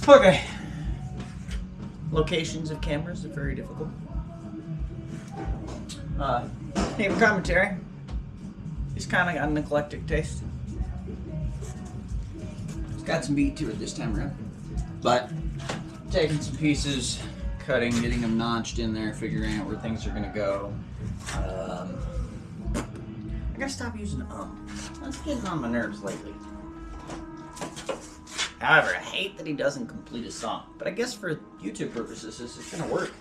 Okay. Locations of cameras are very difficult. Neighbor commentary. He's kind of got an eclectic taste. It's got some beat to it this time around. But taking some pieces, cutting, getting them notched in there, figuring out where things are going to go. I gotta stop using That's getting on my nerves lately. However, I hate that he doesn't complete a song. But I guess for YouTube purposes, this is gonna work.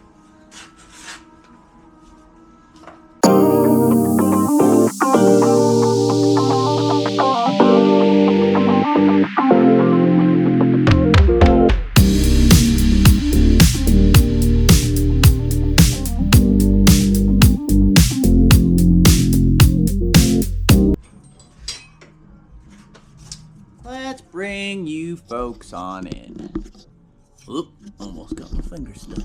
Let's bring you folks on in. Oop, almost got my finger stuck.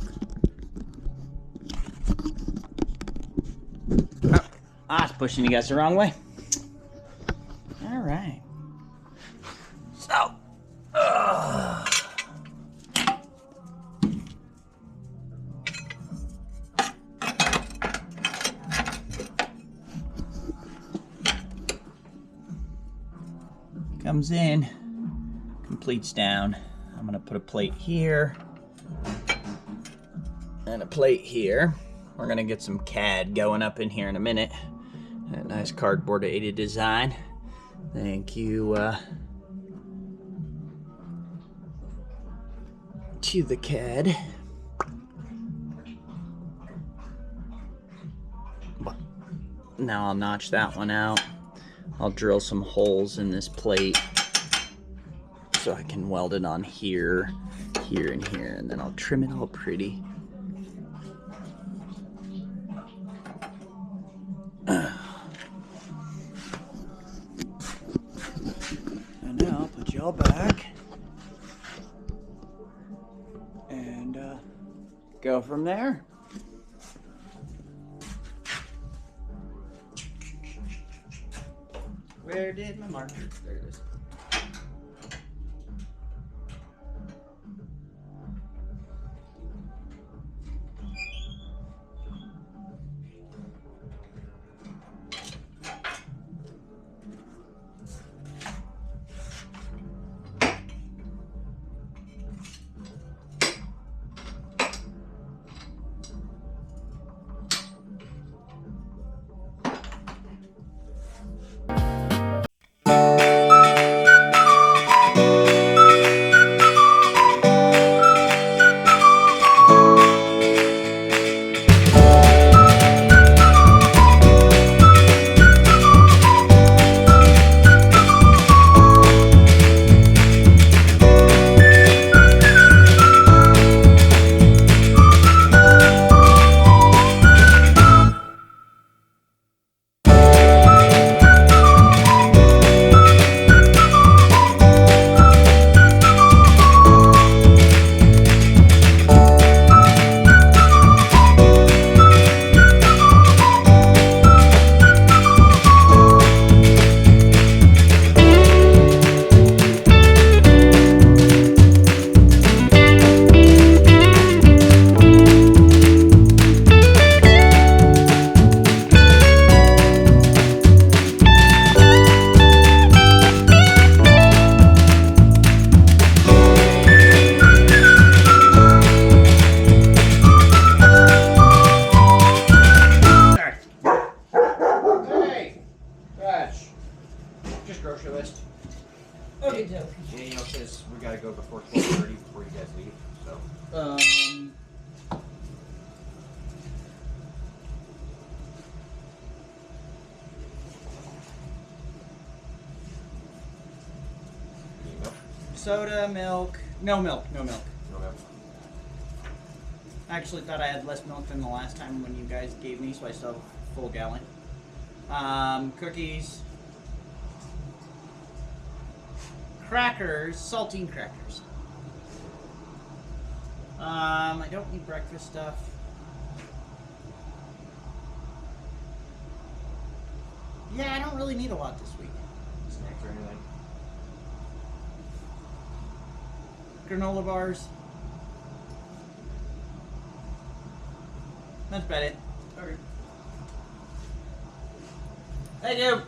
Oh, I was pushing you guys the wrong way. All right. So, comes in, completes down. I'm gonna put a plate here and a plate here. We're gonna get some CAD going up in here in a minute. That nice cardboard aided design. Thank you to the CAD. Now I'll notch that one out. I'll drill some holes in this plate so I can weld it on here, here, and here, and then I'll trim it all pretty. And now I'll put y'all back and go from there. Where did my marker? There it is. Soda, milk. No milk. No milk. No milk. I actually thought I had less milk than the last time when you guys gave me, so I still have a full gallon. Cookies. Crackers. Saltine crackers. I don't need breakfast stuff. Yeah, I don't really need a lot this week. Snacks or anything? granola bars. That's about it. Okay. Thank you.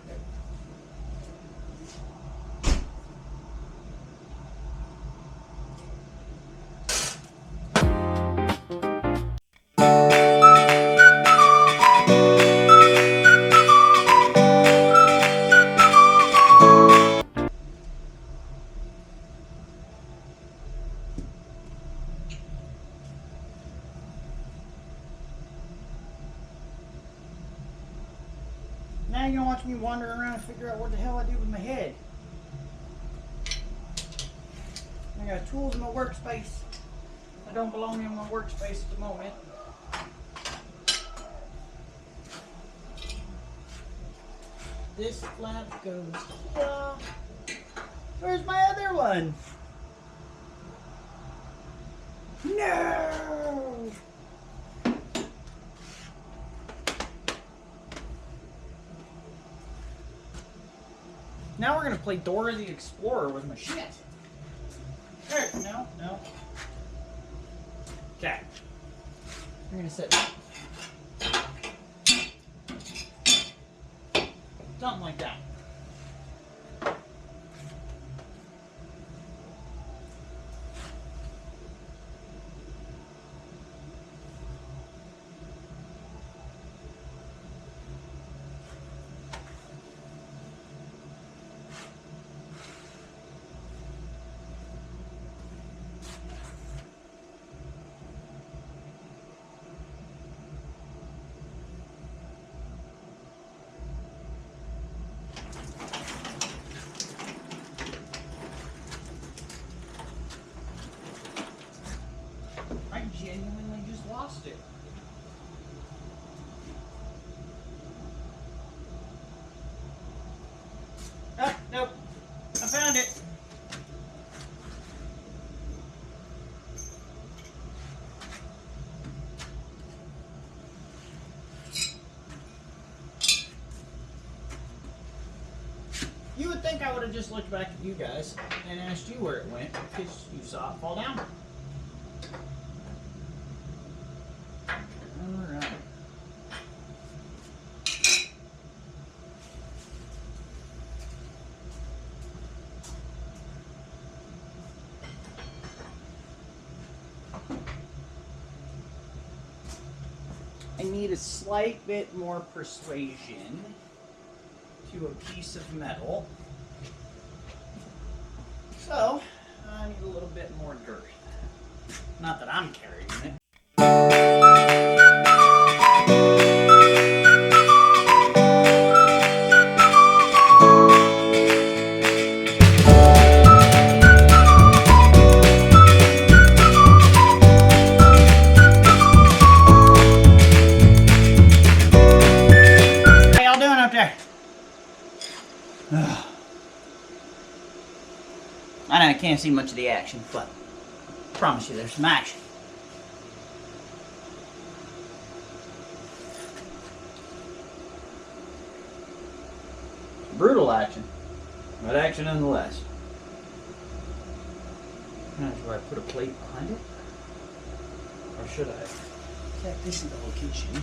Now you're gonna watch me wander around and figure out what the hell I do with my head. I got tools in my workspace. I don't belong in my workspace at the moment. This flap goes here. Where's my other one? No! Now we're gonna play Dora the Explorer with my shit. There, no. Okay. We're gonna sit. Something like that. I genuinely just lost it. Oh, nope. I found it. You would think I would have just looked back at you guys and asked you where it went because you saw it fall down. Alright. I need a slight bit more persuasion to a piece of metal. So, I need a little bit more girth. Not that I'm carrying it. How y'all doing up there? I know I can't see much of the action, but I promise you there's some action. Brutal action, but action nonetheless. Now, do I put a plate behind it? Or should I? Check this in the location.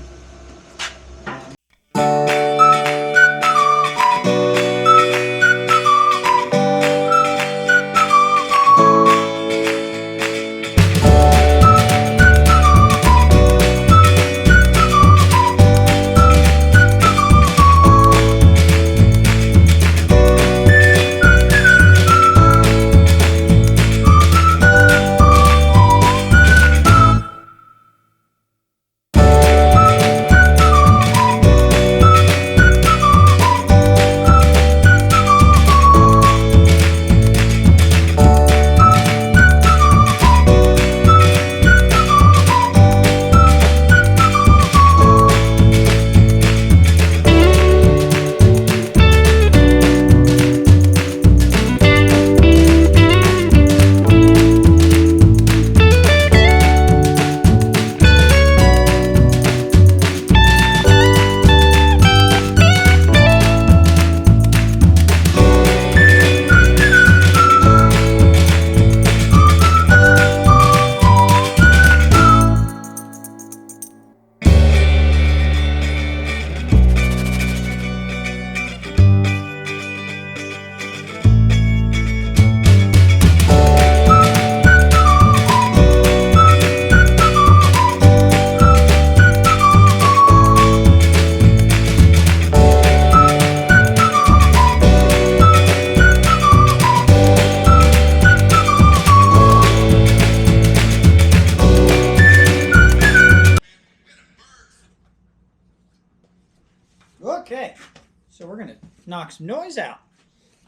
knock some noise out.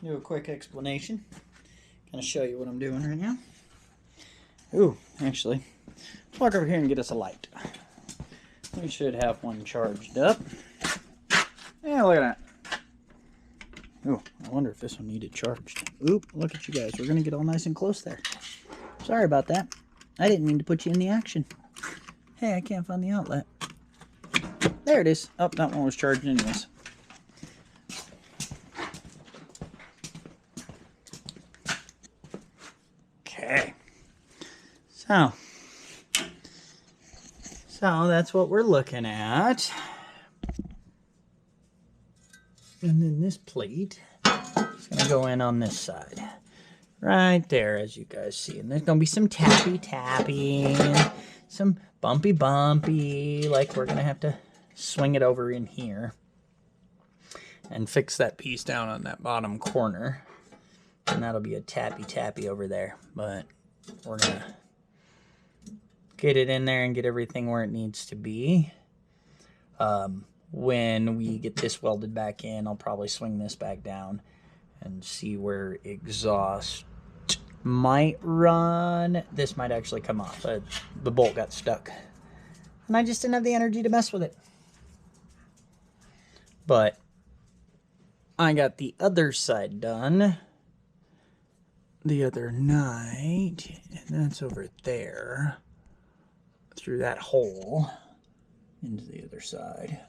Do a quick explanation. Gonna show you what I'm doing right now. Ooh, actually, let's walk over here and get us a light. We should have one charged up. Yeah, look at that. Ooh, I wonder if this one needed charged. Oop, look at you guys. We're gonna get all nice and close there. Sorry about that. I didn't mean to put you in the action. Hey, I can't find the outlet. There it is. Oh, that one was charged anyways. Okay. So that's what we're looking at. And then this plate is going to go in on this side. Right there, as you guys see. And there's going to be some tappy, some bumpy, like we're going to have to swing it over in here and fix that piece down on that bottom corner. And that'll be a tappy over there. But we're going to get it in there and get everything where it needs to be. When we get this welded back in, I'll probably swing this back down and see where exhaust might run. This might actually come off. The bolt got stuck. And I just didn't have the energy to mess with it. But I got the other side done the other night. And that's over there. Through that hole into the other side.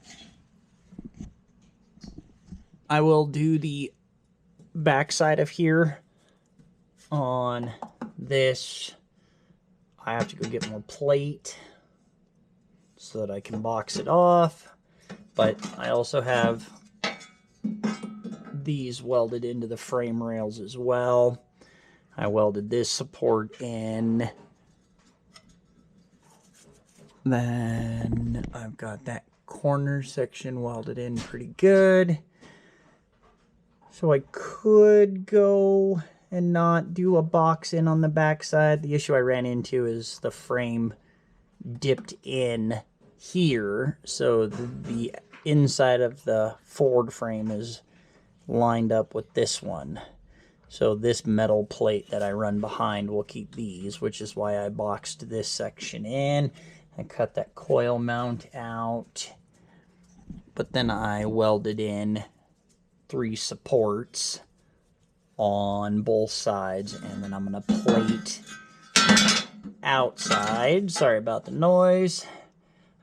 I will do the back side of here on this. I have to go get more plate so that I can box it off. But I also have these welded into the frame rails as well. I welded this support in. Then I've got that corner section welded in pretty good. So I could go and not do a box in on the back side. The issue I ran into is the frame dipped in here. So the inside of the forward frame is lined up with this one. So this metal plate that I run behind will keep these, which is why I boxed this section in. I cut that coil mount out, but then I welded in 3 supports on both sides, and then I'm going to plate outside. Sorry about the noise.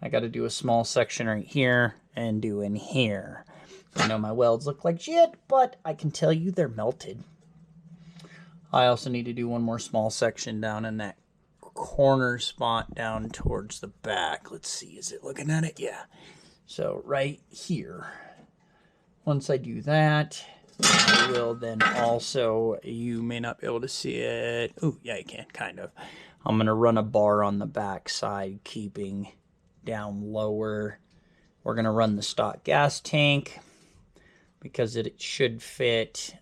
I got to do a small section right here and do in here. I know my welds look like shit, but I can tell you they're melted. I also need to do one more small section down in that corner spot down towards the back. Let's see, is it looking at it? Yeah. So right here. Once I do that, I will then also, you may not be able to see it. Oh, yeah, you can, kind of. I'm going to run a bar on the back side, keeping down lower. We're going to run the stock gas tank because it should fit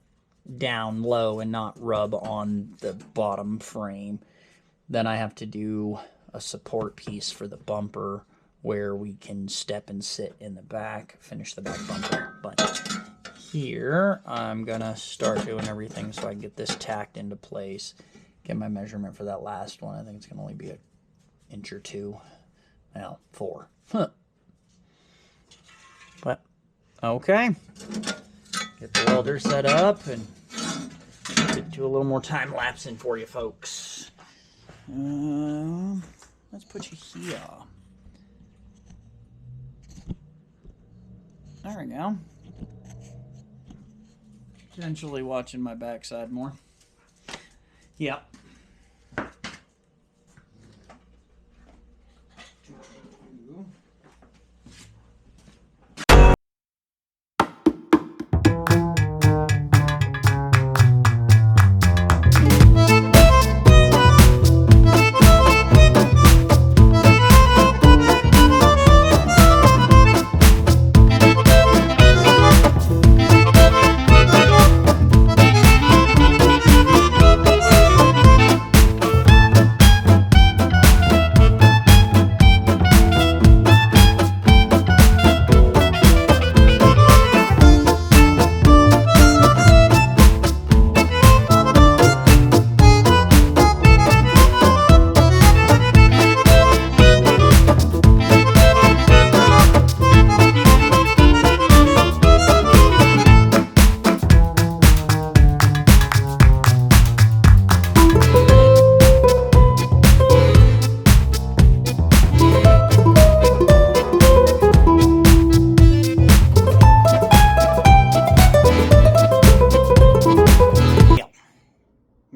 down low and not rub on the bottom frame. Then I have to do a support piece for the bumper where we can step and sit in the back, finish the back bumper. But here, I'm gonna start doing everything so I can get this tacked into place. Get my measurement for that last one. I think it's gonna only be an inch or 2. Well, 4. Huh. But, okay. Get the welder set up and do a little more time lapsing for you folks. Let's put you here. There we go. Potentially watching my backside more. Yep.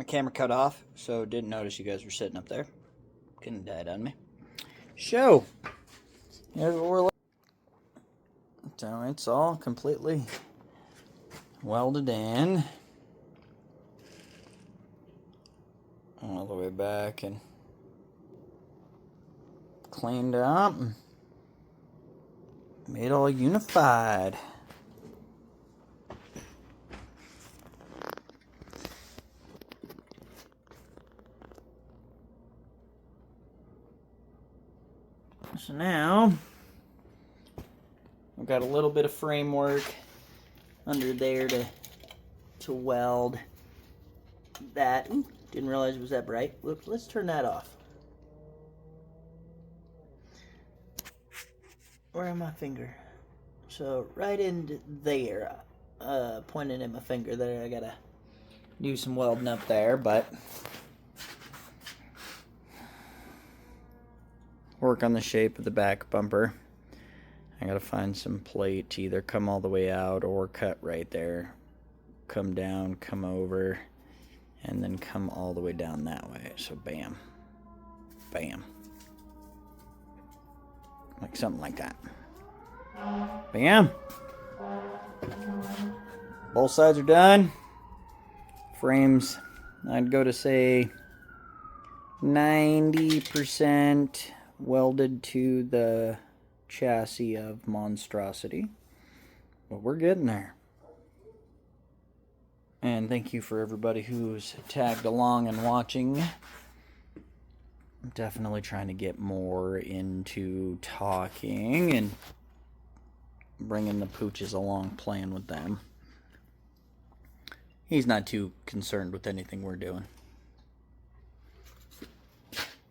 camera cut off, so didn't notice you guys were sitting up there. Couldn't have died on me. So, here's what we're looking at. So it's all completely welded in. All the way back and cleaned up. Made all unified. So now, I've got a little bit of framework under there to weld that. Ooh, didn't realize it was that bright. Look, let's turn that off. Where am my finger? So right in there, pointing at my finger there. I gotta do some welding up there, but work on the shape of the back bumper. I gotta find some plate to either come all the way out or cut right there. Come down, come over, and then come all the way down that way. So bam, bam. Like something like that. Bam. Both sides are done. Frames, I'd go to say 90% welded to the chassis of Monstrosity. But we're getting there. And thank you for everybody who's tagged along and watching. I'm definitely trying to get more into talking and bringing the pooches along, playing with them. He's not too concerned with anything we're doing.